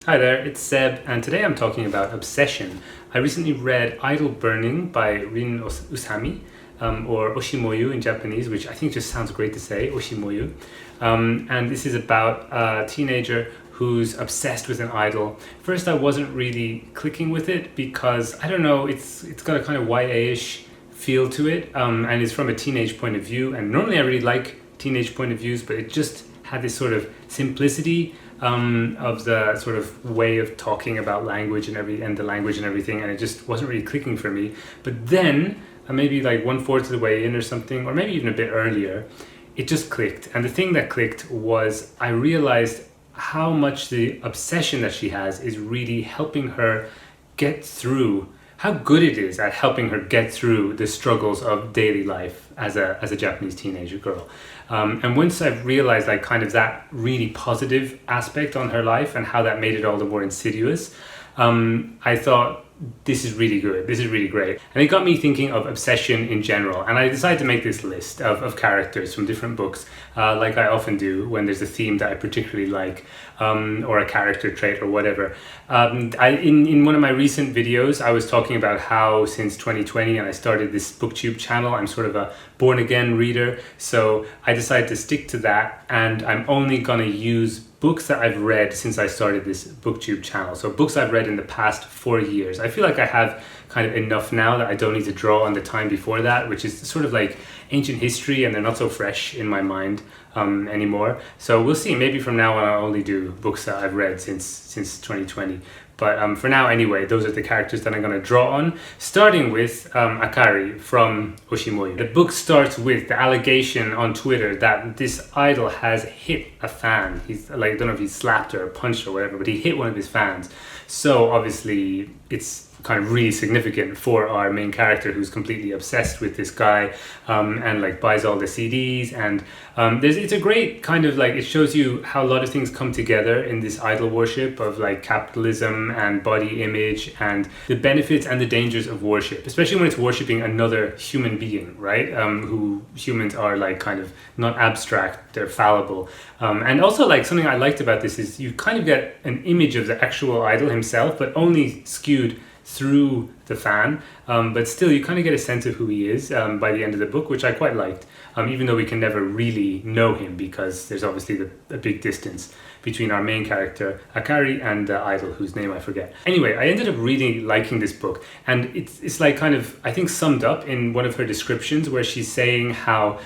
Hi there, it's Seb, and today I'm talking about obsession. I recently read Idle Burning by Usami, or Oshimoyu in Japanese, which I think just sounds great to say, Oshimoyu. And this is about a teenager who's obsessed with an idol. First, I wasn't really clicking with it because, I don't know, it's got a kind of YA-ish feel to it, and it's from a teenage point of view. And normally I really like teenage point of views, but it just had this sort of simplicity of the sort of way of talking about language and the language and everything, and it just wasn't really clicking for me. But then, maybe like 1/4 of the way in or something, or maybe even a bit earlier, it just clicked. And the thing that clicked was I realized how much the obsession that she has is really helping her get through, how good it is at helping her get through the struggles of daily life as a Japanese teenager girl. And once I've realized like kind of that really positive aspect on her life and how that made it all the more insidious, I thought, this is really good, this is really great. And it got me thinking of obsession in general. And I decided to make this list of characters from different books, like I often do when there's a theme that I particularly like, or a character trait or whatever. In one of my recent videos, I was talking about how since 2020 and I started this booktube channel, I'm sort of a born again reader. So I decided to stick to that, and I'm only gonna use books that I've read since I started this booktube channel. So books I've read in the past 4 years. I feel like I have kind of enough now that I don't need to draw on the time before that, which is sort of like ancient history, and they're not so fresh in my mind anymore. So we'll see, maybe from now on I'll only do books that I've read since 2020. But for now anyway, those are the characters that I'm going to draw on, starting with Akari from Oshimoyu. The book starts with the allegation on Twitter that this idol has hit a fan. He's like, I don't know if he slapped her or punched her or whatever, but he hit one of his fans. So obviously it's kind of really significant for our main character, who's completely obsessed with this guy, and like buys all the CDs, and it's a great kind of like, it shows you how a lot of things come together in this idol worship of like capitalism and body image and the benefits and the dangers of worship, especially when it's worshiping another human being, right? Who humans are like kind of not abstract, they're fallible. And also like something I liked about this is you kind of get an image of the actual idol himself, but only skewed through the fan, but still you kind of get a sense of who he is by the end of the book, which I quite liked, even though we can never really know him because there's obviously a big distance between our main character Akari and the idol whose name I forget. Anyway, I ended up really liking this book, and it's like kind of, I think, summed up in one of her descriptions where she's saying how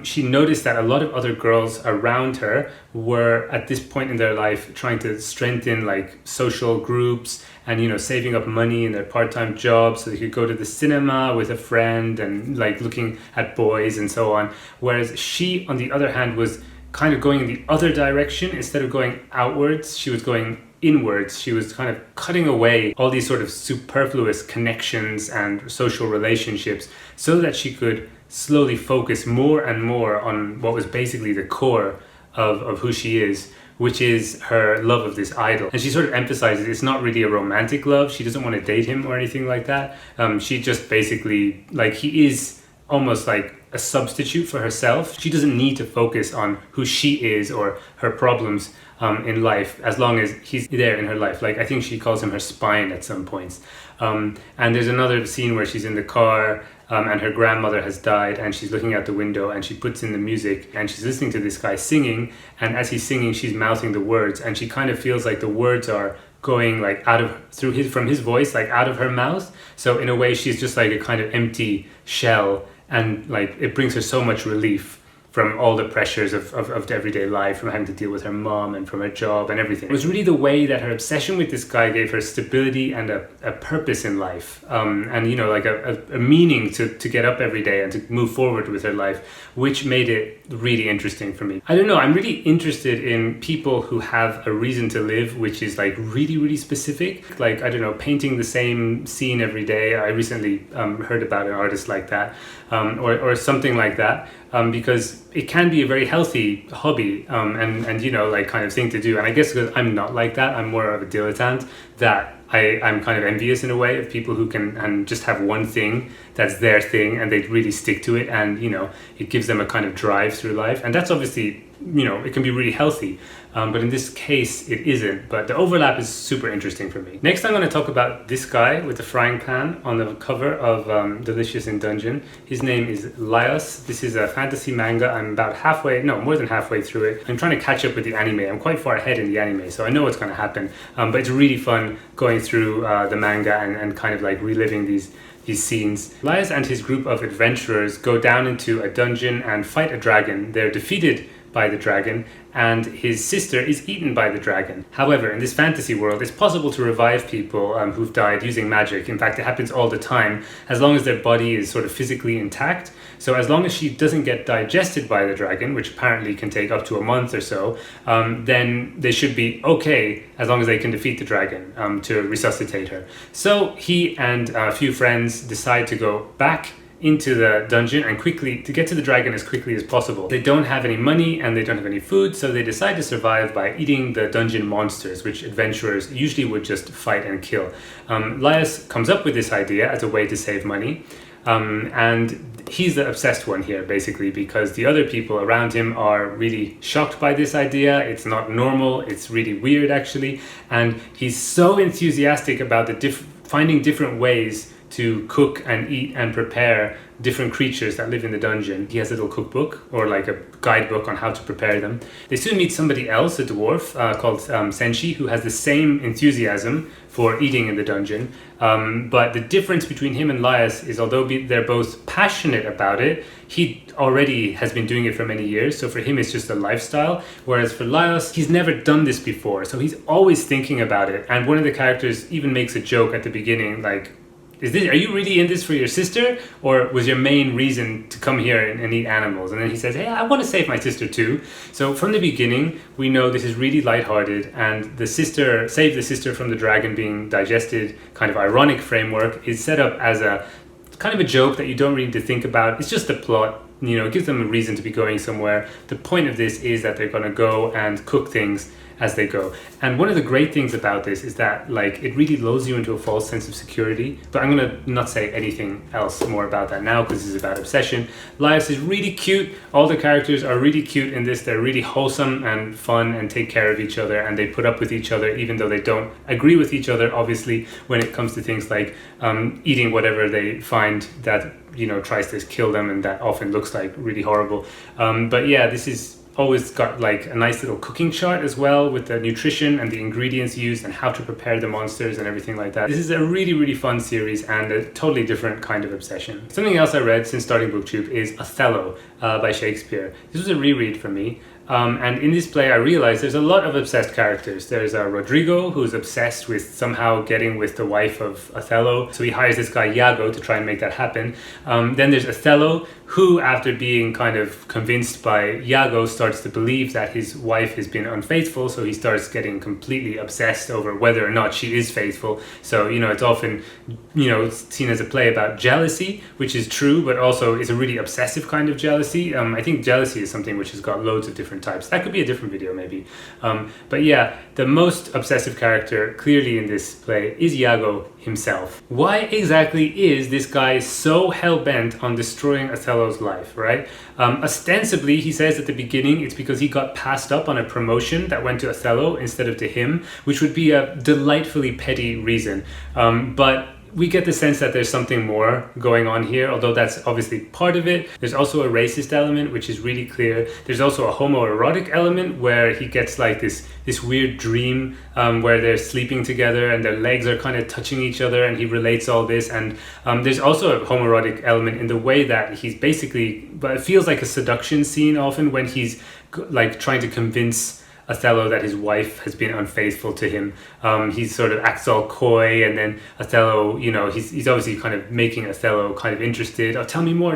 she noticed that a lot of other girls around her were at this point in their life trying to strengthen like social groups and, you know, saving up money in their part-time jobs so they could go to the cinema with a friend and like looking at boys and so on. Whereas she, on the other hand, was kind of going in the other direction. Instead of going outwards, she was going inwards. She was kind of cutting away all these sort of superfluous connections and social relationships so that she could slowly focus more and more on what was basically the core of who she is, which is her love of this idol. And she sort of emphasizes it's not really a romantic love. She doesn't want to date him or anything like that. She just basically, like, he is almost like a substitute for herself. She doesn't need to focus on who she is or her problems in life, as long as he's there in her life. Like, I think she calls him her spine at some points. And there's another scene where she's in the car and her grandmother has died, and she's looking out the window and she puts in the music and she's listening to this guy singing, and as he's singing she's mouthing the words, and she kind of feels like the words are going like from his voice, like out of her mouth. So in a way she's just like a kind of empty shell, and like it brings her so much relief from all the pressures of everyday life, from having to deal with her mom and from her job and everything. It was really the way that her obsession with this guy gave her stability and a purpose in life, and, you know, like a meaning to get up every day and to move forward with her life, which made it really interesting for me. I don't know, I'm really interested in people who have a reason to live, which is like really, really specific. Like, I don't know, painting the same scene every day. I recently heard about an artist like that, or something like that. Because it can be a very healthy hobby, and you know, like kind of thing to do. And I guess because I'm not like that, I'm more of a dilettante, that I'm kind of envious in a way of people who can and just have one thing that's their thing and they really stick to it, and, you know, it gives them a kind of drive through life. And that's obviously it can be really healthy. But in this case, it isn't. But the overlap is super interesting for me. Next, I'm going to talk about this guy with the frying pan on the cover of Delicious in Dungeon. His name is Laios. This is a fantasy manga. I'm about more than halfway through it. I'm trying to catch up with the anime. I'm quite far ahead in the anime, so I know what's going to happen. But it's really fun going through the manga and kind of like reliving these scenes. Laios and his group of adventurers go down into a dungeon and fight a dragon. They're defeated by the dragon, and his sister is eaten by the dragon. However, in this fantasy world, it's possible to revive people who've died using magic. In fact, it happens all the time, as long as their body is sort of physically intact. So as long as she doesn't get digested by the dragon, which apparently can take up to a month or so, then they should be okay, as long as they can defeat the dragon to resuscitate her. So he and a few friends decide to go back into the dungeon and to get to the dragon as quickly as possible. They don't have any money and they don't have any food, so they decide to survive by eating the dungeon monsters, which adventurers usually would just fight and kill. Laios comes up with this idea as a way to save money, and he's the obsessed one here, basically, because the other people around him are really shocked by this idea. It's not normal, it's really weird actually, and he's so enthusiastic about finding different ways to cook and eat and prepare different creatures that live in the dungeon. He has a little cookbook or like a guidebook on how to prepare them. They soon meet somebody else, a dwarf called Senshi, who has the same enthusiasm for eating in the dungeon. But the difference between him and Laios is, although they're both passionate about it, he already has been doing it for many years. So for him, it's just a lifestyle. Whereas for Laios, he's never done this before. So he's always thinking about it. And one of the characters even makes a joke at the beginning, like, are you really in this for your sister, or was your main reason to come here and eat animals? And then he says, hey, I want to save my sister too. So from the beginning, we know this is really lighthearted, and save the sister from the dragon being digested kind of ironic framework is set up as a kind of a joke that you don't really need to think about. It's just the plot, it gives them a reason to be going somewhere. The point of this is that they're going to go and cook things as they go. And one of the great things about this is that it really lulls you into a false sense of security. But I'm going to not say anything else more about that now, because this is about obsession. Laios is really cute. All the characters are really cute in this. They're really wholesome and fun and take care of each other, and they put up with each other even though they don't agree with each other, obviously, when it comes to things like eating whatever they find that tries to kill them, and that often looks like really horrible. But yeah, this is always got a nice little cooking chart as well, with the nutrition and the ingredients used and how to prepare the monsters and everything like that. This is a really, really fun series and a totally different kind of obsession. Something else I read since starting BookTube is Othello by Shakespeare. This was a reread for me. And in this play, I realized there's a lot of obsessed characters. There's Rodrigo, who's obsessed with somehow getting with the wife of Othello. So he hires this guy Iago to try and make that happen. Then there's Othello, who, after being kind of convinced by Iago, starts to believe that his wife has been unfaithful. So he starts getting completely obsessed over whether or not she is faithful. So, it's often, seen as a play about jealousy, which is true, but also is a really obsessive kind of jealousy. I think jealousy is something which has got loads of different types. That could be a different video maybe. But yeah, the most obsessive character clearly in this play is Iago himself. Why exactly is this guy so hell-bent on destroying Othello's life, right? Ostensibly, he says at the beginning, it's because he got passed up on a promotion that went to Othello instead of to him, which would be a delightfully petty reason. But we get the sense that there's something more going on here, although that's obviously part of it. There's also a racist element, which is really clear. There's also a homoerotic element where he gets this weird dream where they're sleeping together and their legs are kind of touching each other, and he relates all this. And there's also a homoerotic element in the way that he's but it feels like a seduction scene often when he's trying to convince Othello that his wife has been unfaithful to him. He sort of acts all coy, and then Othello, he's obviously kind of making Othello kind of interested. Oh, tell me more.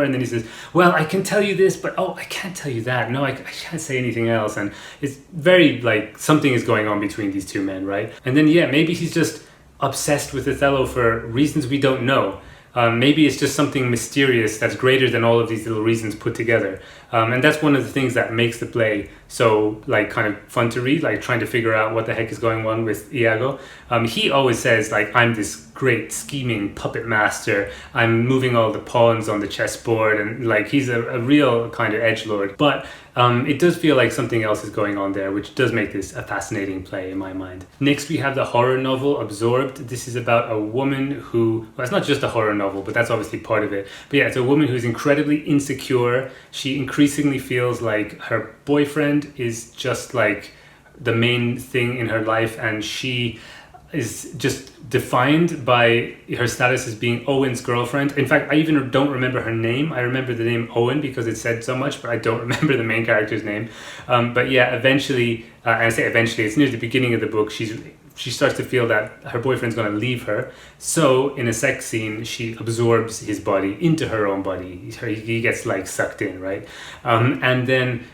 And then he says, well, I can tell you this, but I can't tell you that. No, I can't say anything else. And it's very something is going on between these two men, right? And then, yeah, maybe he's just obsessed with Othello for reasons we don't know. Maybe it's just something mysterious that's greater than all of these little reasons put together. And that's one of the things that makes the play so like kind of fun to read, like trying to figure out what the heck is going on with Iago. He always says like, I'm this great scheming puppet master, I'm moving all the pawns on the chessboard, and like he's a real kind of edgelord. But it does feel like something else is going on there, which does make this a fascinating play in my mind. Next we have the horror novel Absorbed. This is about a woman who, well, it's not just a horror novel, but that's obviously part of it. But yeah, it's a woman who's incredibly insecure. She increasingly feels like her boyfriend is just like the main thing in her life, and she is just defined by her status as being Owen's girlfriend. In fact, I even don't remember her name. I remember the name Owen because it said so much, but I don't remember the main character's name. But yeah, eventually, and I say eventually, it's near the beginning of the book, she starts to feel that her boyfriend's going to leave her. So in a sex scene, she absorbs his body into her own body. He gets like sucked in, right? And then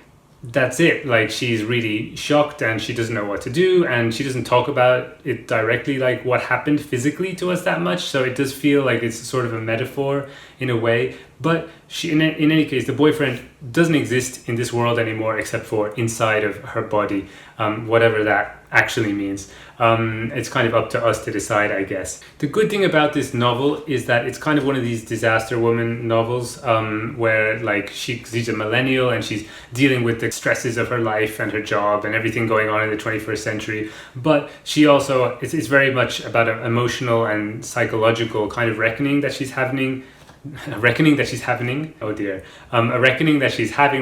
that's it. Like, she's really shocked and she doesn't know what to do, and she doesn't talk about it directly, like what happened physically to us that much. So it does feel like it's sort of a metaphor in a way. But she, in any case, the boyfriend doesn't exist in this world anymore except for inside of her body, whatever that actually means. It's kind of up to us to decide, I guess. The good thing about this novel is that it's kind of one of these disaster woman novels, where like she's a millennial and she's dealing with the stresses of her life and her job and everything going on in the 21st century. But she also, it's very much about an emotional and psychological kind of reckoning that she's having. A reckoning that she's having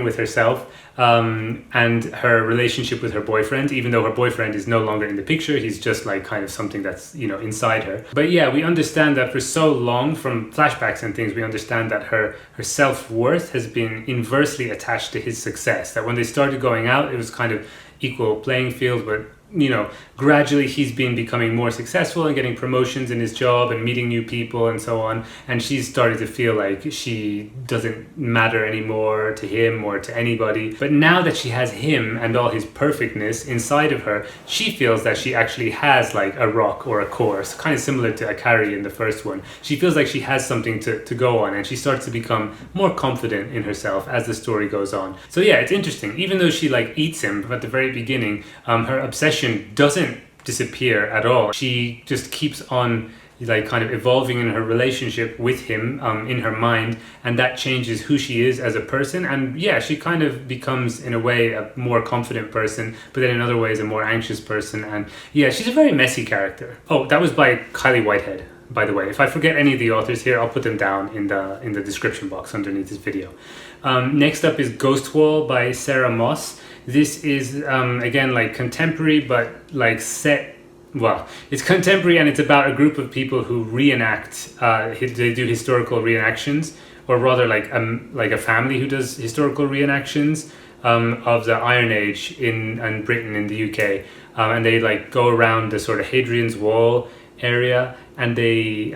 with herself, and her relationship with her boyfriend, even though her boyfriend is no longer in the picture. He's just like kind of something that's, you know, inside her. But yeah, we understand that for so long, from flashbacks and things, we understand that her self-worth has been inversely attached to his success. That when they started going out, it was kind of equal playing field, but you know, gradually he's been becoming more successful and getting promotions in his job and meeting new people and so on. And she's started to feel like she doesn't matter anymore to him or to anybody. But now that she has him and all his perfectness inside of her, she feels that she actually has like a rock or a core, kind of similar to Akari in the first one. She feels like she has something to go on, and she starts to become more confident in herself as the story goes on. So yeah, it's interesting. Even though she like eats him at the very beginning, her obsession doesn't disappear at all. She just keeps on like kind of evolving in her relationship with him, in her mind, and that changes who she is as a person. And yeah, she kind of becomes in a way a more confident person, but then in other ways a more anxious person. And yeah, she's a very messy character. Oh, that was by Kylie Whitehead, by the way. If I forget any of the authors here, I'll put them down in the description box underneath this video. Next up is Ghost Wall by Sarah Moss. This is again like contemporary, but like set, well, it's contemporary and it's about a group of people who reenact, they do historical reenactions, or rather like a family who does historical reenactions of the Iron Age in Britain, in the UK, and they like go around the sort of Hadrian's Wall area, and they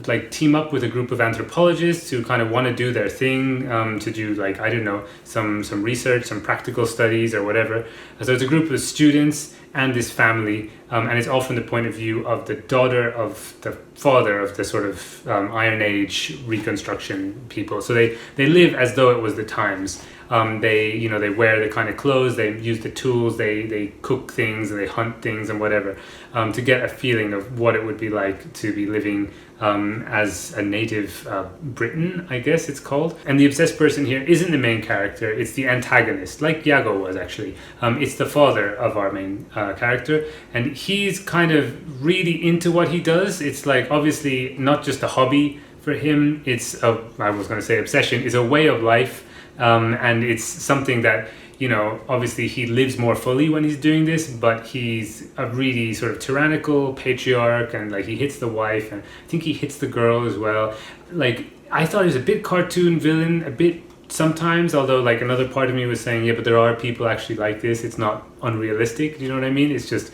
like team up with a group of anthropologists who kind of want to do their thing, to do like, I don't know, some research, some practical studies or whatever. So it's a group of students and this family, and it's all from the point of view of the daughter of the father of the sort of Iron Age reconstruction people. So they live as though it was the times. They wear the kind of clothes, they use the tools, they cook things and they hunt things and whatever, to get a feeling of what it would be like to be living as a native Briton, I guess it's called. And the obsessed person here isn't the main character, it's the antagonist, like Iago was actually. It's the father of our main character, and he's kind of really into what he does. It's like obviously not just a hobby for him, it's I was going to say obsession, it's a way of life. And it's something that, you know, obviously he lives more fully when he's doing this, but he's a really sort of tyrannical patriarch, and like he hits the wife, and I think he hits the girl as well. Like, I thought he was a bit cartoon villain, a bit sometimes, although like another part of me was saying, yeah, but there are people actually like this. It's not unrealistic, you know what I mean? It's just,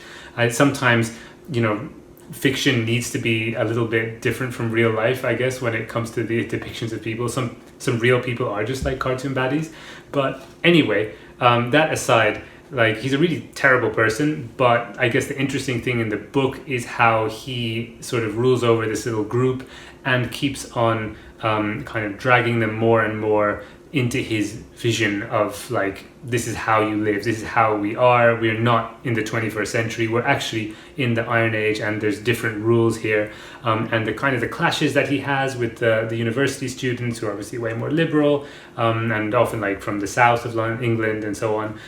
sometimes, you know, fiction needs to be a little bit different from real life, I guess, when it comes to the depictions of people. Some real people are just like cartoon baddies. But anyway, that aside, like, he's a really terrible person, but I guess the interesting thing in the book is how he sort of rules over this little group and keeps on kind of dragging them more and more into his vision of like, this is how you live, this is how we are, we're not in the 21st century, we're actually in the Iron Age, and there's different rules here, and the kind of the clashes that he has with the university students who are obviously way more liberal, and often like from the south of England and so on.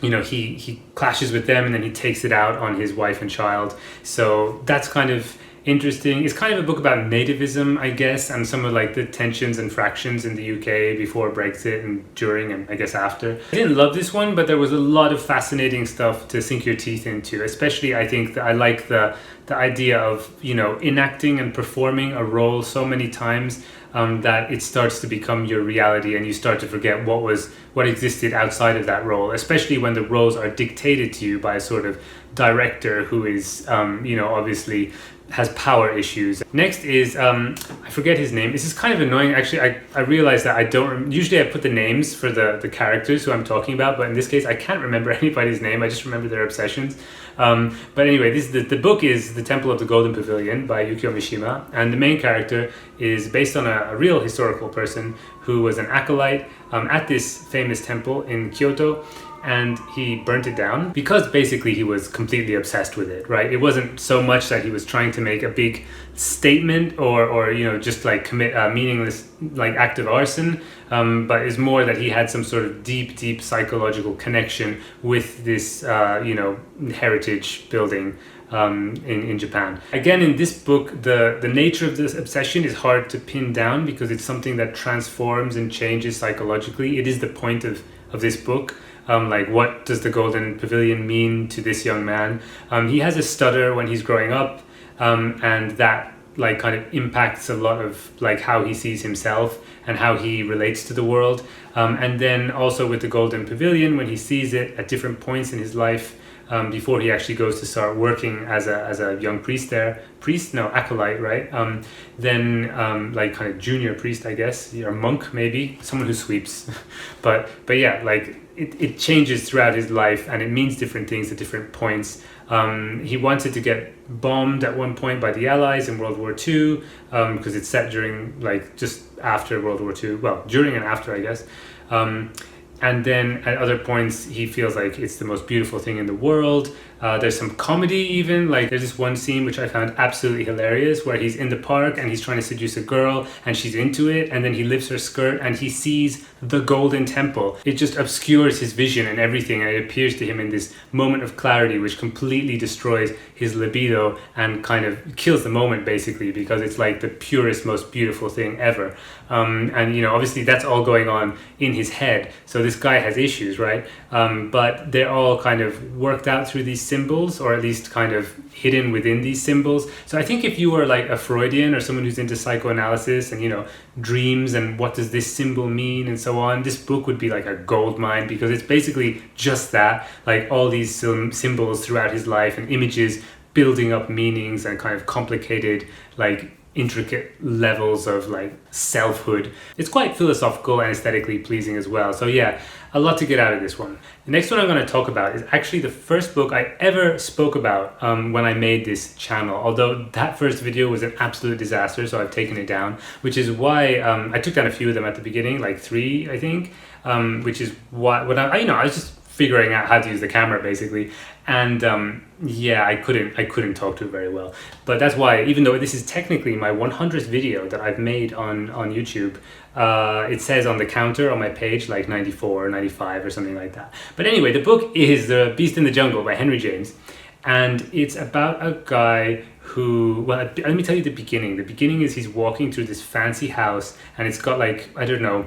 You know, he clashes with them, and then he takes it out on his wife and child. So that's kind of interesting. It's kind of a book about nativism, I guess, and some of like the tensions and fractions in the UK before Brexit and during and I guess after. I didn't love this one, but there was a lot of fascinating stuff to sink your teeth into. Especially, I think that I like the idea of, you know, enacting and performing a role so many times that it starts to become your reality, and you start to forget what existed outside of that role, especially when the roles are dictated to you by a sort of director who is, you know, obviously has power issues. Next is, I forget his name. This is kind of annoying. Actually, I realized that I don't, usually I put the names for the characters who I'm talking about, but in this case, I can't remember anybody's name. I just remember their obsessions. But anyway, the book is The Temple of the Golden Pavilion by Yukio Mishima, and the main character is based on a real historical person who was an acolyte at this famous temple in Kyoto, and he burnt it down because basically he was completely obsessed with it, right? It wasn't so much that he was trying to make a big statement or you know, just like commit a meaningless like act of arson, but it's more that he had some sort of deep psychological connection with this you know, heritage building in Japan. Again, in this book, the nature of this obsession is hard to pin down because it's something that transforms and changes psychologically. It is the point of this book. Like, what does the Golden Pavilion mean to this young man? He has a stutter when he's growing up, and that like kind of impacts a lot of like how he sees himself and how he relates to the world. And then also with the Golden Pavilion, when he sees it at different points in his life, before he actually goes to start working as a young priest there, acolyte, right? Then like kind of junior priest, I guess, or monk maybe, someone who sweeps. but yeah, like it changes throughout his life, and it means different things at different points. He wanted to get bombed at one point by the Allies in World War II, because it's set during like just after World War II, well, during and after, I guess. And then at other points, he feels like it's the most beautiful thing in the world. There's some comedy even, like there's this one scene which I found absolutely hilarious where he's in the park and he's trying to seduce a girl and she's into it, and then he lifts her skirt and he sees the Golden Temple. It just obscures his vision and everything, and it appears to him in this moment of clarity which completely destroys his libido and kind of kills the moment basically, because it's like the purest, most beautiful thing ever. And you know, obviously that's all going on in his head, so this guy has issues, right? But they're all kind of worked out through these symbols, or at least kind of hidden within these symbols. So I think if you were like a Freudian or someone who's into psychoanalysis and, you know, dreams and what does this symbol mean and so on, this book would be like a gold mine, because it's basically just that, like all these symbols throughout his life and images building up meanings and kind of complicated, like intricate levels of like selfhood. It's quite philosophical and aesthetically pleasing as well. So yeah, a lot to get out of this one. The next one I'm going to talk about is actually the first book I ever spoke about when I made this channel, although that first video was an absolute disaster, so I've taken it down, which is why I took down a few of them at the beginning, like 3 I think, which is why I was just figuring out how to use the camera basically, and yeah, I couldn't talk to it very well. But that's why, even though this is technically my 100th video that I've made on YouTube, it says on the counter on my page like 94 or 95 or something like that. But anyway, the book is The Beast in the Jungle by Henry James, and it's about a guy who, well, let me tell you the beginning. The beginning is he's walking through this fancy house, and it's got like, I don't know,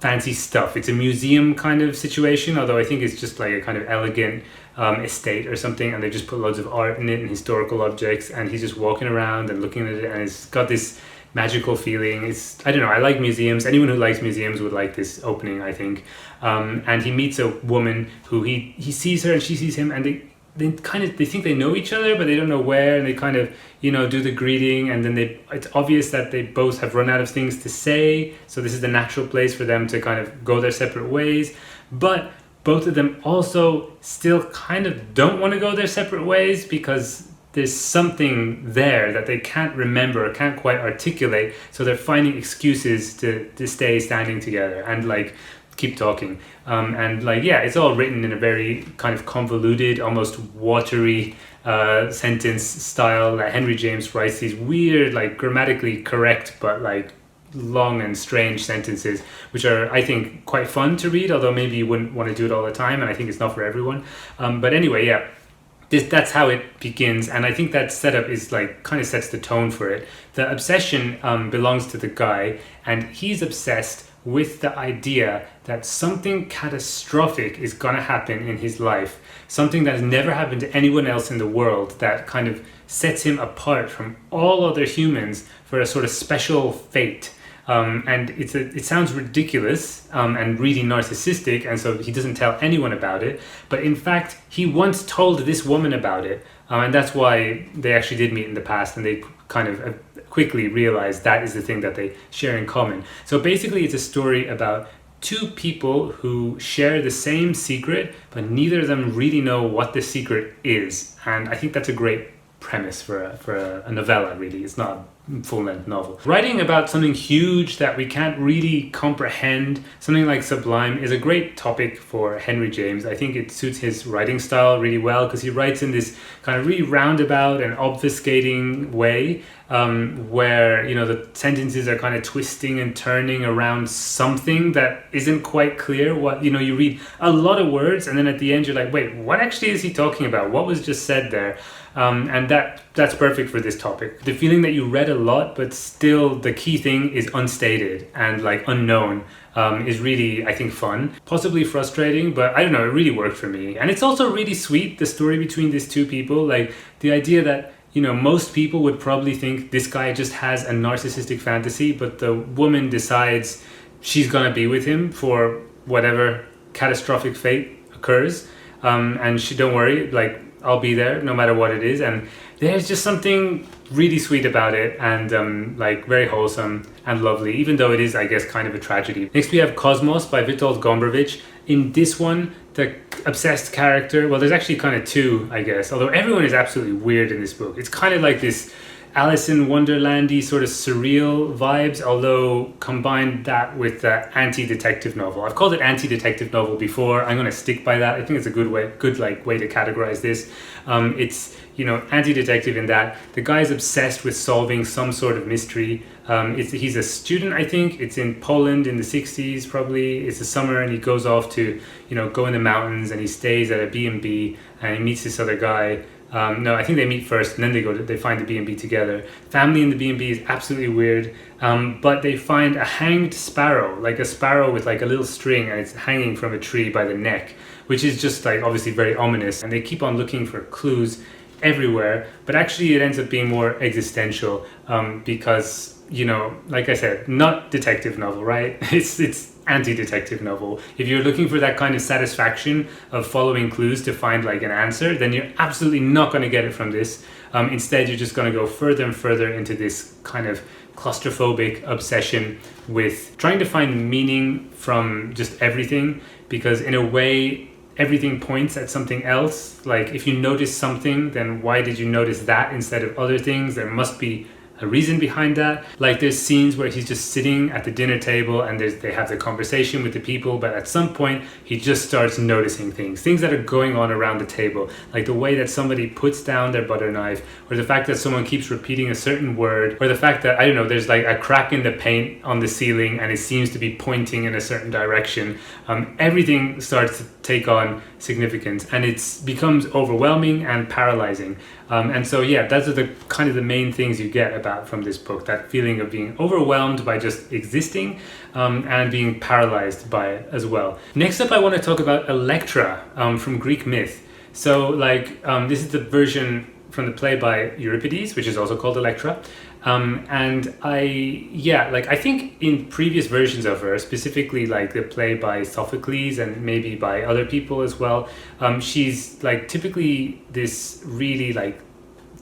fancy stuff. It's a museum kind of situation, although I think it's just like a kind of elegant estate or something, and they just put loads of art in it and historical objects, and he's just walking around and looking at it, and it's got this magical feeling. It's, I don't know, I like museums. Anyone who likes museums would like this opening, I think. And he meets a woman who he sees her and she sees him, and they think they know each other, but they don't know where, and they kind of, you know, do the greeting, and then it's obvious that they both have run out of things to say, so this is the natural place for them to kind of go their separate ways. But both of them also still kind of don't want to go their separate ways, because there's something there that they can't remember or can't quite articulate, so they're finding excuses to stay standing together and like keep talking. And like, yeah, it's all written in a very kind of convoluted, almost watery sentence style that Henry James writes these weird, like grammatically correct but like long and strange sentences, which are, I think, quite fun to read, although maybe you wouldn't want to do it all the time, and I think it's not for everyone. But anyway, yeah, that's how it begins, and I think that setup is like kind of sets the tone for it. The obsession belongs to the guy, and he's obsessed with the idea that something catastrophic is gonna happen in his life, something that has never happened to anyone else in the world, that kind of sets him apart from all other humans for a sort of special fate. And it sounds ridiculous and really narcissistic, and so he doesn't tell anyone about it. But in fact, he once told this woman about it, and that's why they actually did meet in the past, and they kind of quickly realized that is the thing that they share in common. So basically, it's a story about two people who share the same secret, but neither of them really know what the secret is. And I think that's a great premise for a novella, really. It's not a full-length novel. Writing about something huge that we can't really comprehend, something like sublime, is a great topic for Henry James. I think it suits his writing style really well, because he writes in this kind of really roundabout and obfuscating way, where, you know, the sentences are kind of twisting and turning around something that isn't quite clear. What, you know, you read a lot of words and then at the end you're like, wait, what actually is he talking about? What was just said there? And that's perfect for this topic. The feeling that you read a lot, but still the key thing is unstated and like unknown, is really, I think, fun. Possibly frustrating, but I don't know, it really worked for me. And it's also really sweet, the story between these two people. Like the idea that, you know, most people would probably think this guy just has a narcissistic fantasy, but the woman decides she's gonna be with him for whatever catastrophic fate occurs. And don't worry, like, I'll be there no matter what it is. And there's just something really sweet about it, and like very wholesome and lovely, even though it is, I guess, kind of a tragedy. Next we have Cosmos by Witold Gombrowicz. In this one, the obsessed character, well, there's actually kind of two, I guess, although everyone is absolutely weird in this book. It's kind of like this Alice in Wonderlandy sort of surreal vibes, although combine that with the anti-detective novel. I've called it anti-detective novel before. I'm going to stick by that. I think it's a good way to categorize this. It's, you know, anti-detective in that the guy's obsessed with solving some sort of mystery. He's a student, I think. It's in Poland in the 60s, probably. It's the summer, and he goes off to, you know, go in the mountains, and he stays at a B&B, and he meets this other guy. No, I think they meet first, and then they find the B&B together. Family in the B&B is absolutely weird, but they find a hanged sparrow, like a sparrow with like a little string, and it's hanging from a tree by the neck, which is just like obviously very ominous. And they keep on looking for clues everywhere, but actually it ends up being more existential, because, you know, like I said, not detective novel, right? It's anti-detective novel. If you're looking for that kind of satisfaction of following clues to find like an answer, then you're absolutely not going to get it from this. Instead, you're just going to go further and further into this kind of claustrophobic obsession with trying to find meaning from just everything, because in a way everything points at something else. Like if you notice something, then why did you notice that instead of other things? There must be a reason behind that. Like there's scenes where he's just sitting at the dinner table and they have the conversation with the people, but at some point he just starts noticing things that are going on around the table, like the way that somebody puts down their butter knife, or the fact that someone keeps repeating a certain word, or the fact that, I don't know, there's like a crack in the paint on the ceiling and it seems to be pointing in a certain direction. Everything starts to take on significance, and it becomes overwhelming and paralyzing. And so, yeah, those are the kind of the main things you get about from this book, that feeling of being overwhelmed by just existing, and being paralyzed by it as well. Next up, I want to talk about Electra from Greek myth. So, like, this is the version from the play by Euripides, which is also called Electra. And I think in previous versions of her, specifically like the play by Sophocles and maybe by other people as well, she's like typically this really like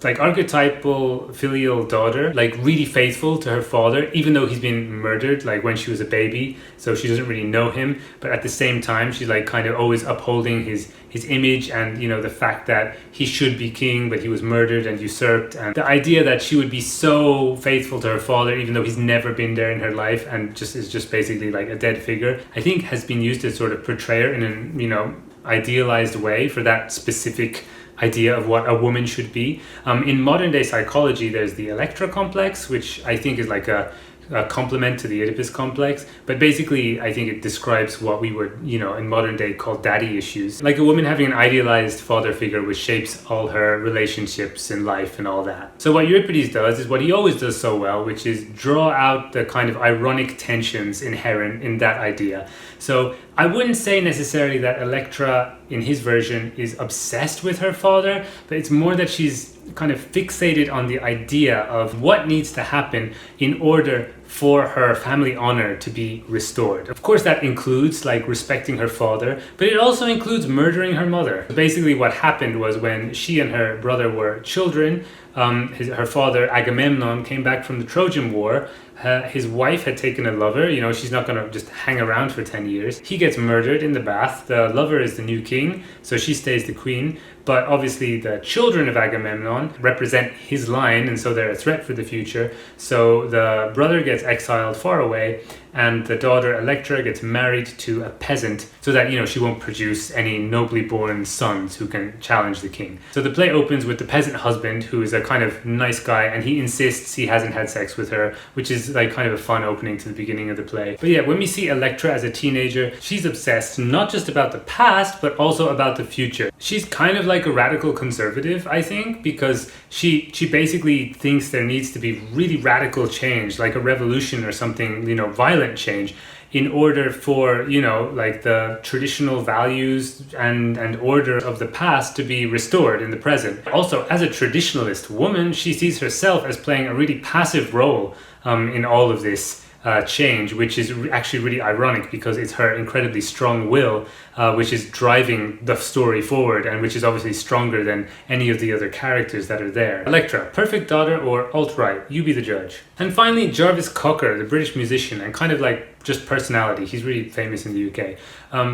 like archetypal filial daughter, like really faithful to her father, even though he's been murdered like when she was a baby, so she doesn't really know him, but at the same time she's like kind of always upholding his image, and you know, the fact that he should be king but he was murdered and usurped, and the idea that she would be so faithful to her father even though he's never been there in her life and just is just basically like a dead figure, I think has been used to sort of portray her in an, you know, idealized way for that specific idea of what a woman should be. In modern day psychology, there's the Electra complex, which I think is like a complement to the Oedipus complex, but basically I think it describes what we would, you know, in modern day call daddy issues, like a woman having an idealized father figure which shapes all her relationships in life and all that. So what Euripides does is what he always does so well, which is draw out the kind of ironic tensions inherent in that idea. So I wouldn't say necessarily that Electra in his version is obsessed with her father, but it's more that she's kind of fixated on the idea of what needs to happen in order for her family honor to be restored. Of course, that includes like respecting her father, but it also includes murdering her mother. Basically what happened was when she and her brother were children, her father Agamemnon came back from the Trojan War. His wife had taken a lover, you know, she's not going to just hang around for 10 years. He gets murdered in the bath. The lover is the new king, so she stays the queen. But obviously the children of Agamemnon represent his line, and so they're a threat for the future. So the brother gets exiled far away, and the daughter Electra gets married to a peasant so that, you know, she won't produce any nobly born sons who can challenge the king. So the play opens with the peasant husband, who is a kind of nice guy, and he insists he hasn't had sex with her, which is like kind of a fun opening to the beginning of the play. But yeah, when we see Electra as a teenager, she's obsessed not just about the past, but also about the future. She's kind of like a radical conservative, I think, because she basically thinks there needs to be really radical change, like a revolution or something, you know, violent change, in order for, you know, like the traditional values and order of the past to be restored in the present. Also, as a traditionalist woman, she sees herself as playing a really passive role in all of this change, which is actually really ironic because it's her incredibly strong will which is driving the story forward, and which is obviously stronger than any of the other characters that are there. Electra, perfect daughter or alt-right? You be the judge. And finally, Jarvis Cocker, the British musician and kind of like just personality. He's really famous in the UK.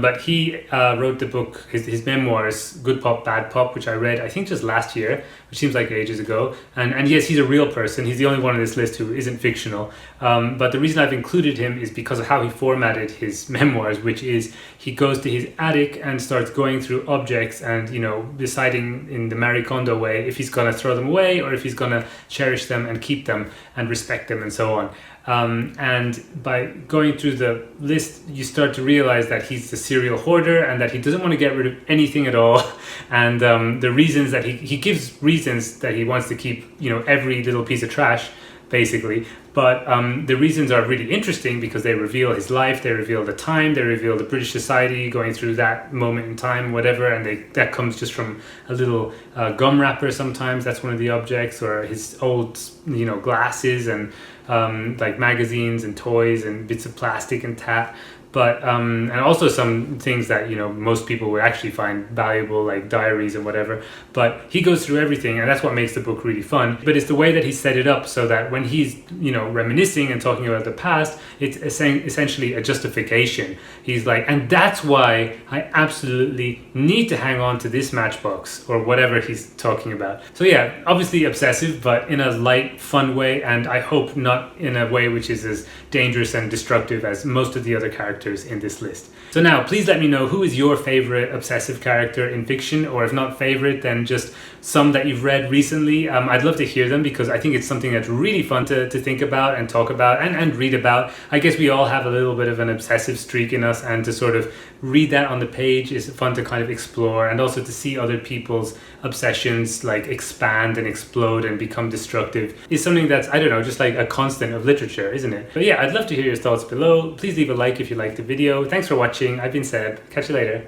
But he wrote the book, his memoirs, Good Pop, Bad Pop, which I read, I think just last year, which seems like ages ago. And yes, he's a real person. He's the only one on this list who isn't fictional. But the reason I've included him is because of how he formatted his memoirs, which is he goes to his attic and starts going through objects and, you know, deciding in the Marie Kondo way if he's going to throw them away or if he's going to cherish them and keep them and respect them and so on. And by going through the list, you start to realize that he's a serial hoarder and that he doesn't want to get rid of anything at all. And the reasons that he gives reasons that he wants to keep, you know, every little piece of trash, basically. But the reasons are really interesting because they reveal his life, they reveal the time, they reveal the British society going through that moment in time, whatever, and that comes just from a little gum wrapper sometimes, that's one of the objects, or his old, you know, glasses and like magazines and toys and bits of plastic and tat. But and also some things that, you know, most people would actually find valuable, like diaries and whatever. But he goes through everything, and that's what makes the book really fun. But it's the way that he set it up so that when he's, you know, reminiscing and talking about the past, it's essentially a justification. He's like, and that's why I absolutely need to hang on to this matchbox, or whatever he's talking about. So yeah, obviously obsessive, but in a light, fun way, and I hope not in a way which is as dangerous and destructive as most of the other characters in this list. So now, please let me know, who is your favorite obsessive character in fiction, or if not favorite, then just some that you've read recently. I'd love to hear them because I think it's something that's really fun to think about and talk about and read about. I guess we all have a little bit of an obsessive streak in us, and to sort of read that on the page is fun to kind of explore, and also to see other people's obsessions like expand and explode and become destructive is something that's, I don't know, just like a constant of literature, isn't it? But yeah, I'd love to hear your thoughts below. Please leave a like if you liked the video. Thanks for watching. I've been Seb. Catch you later.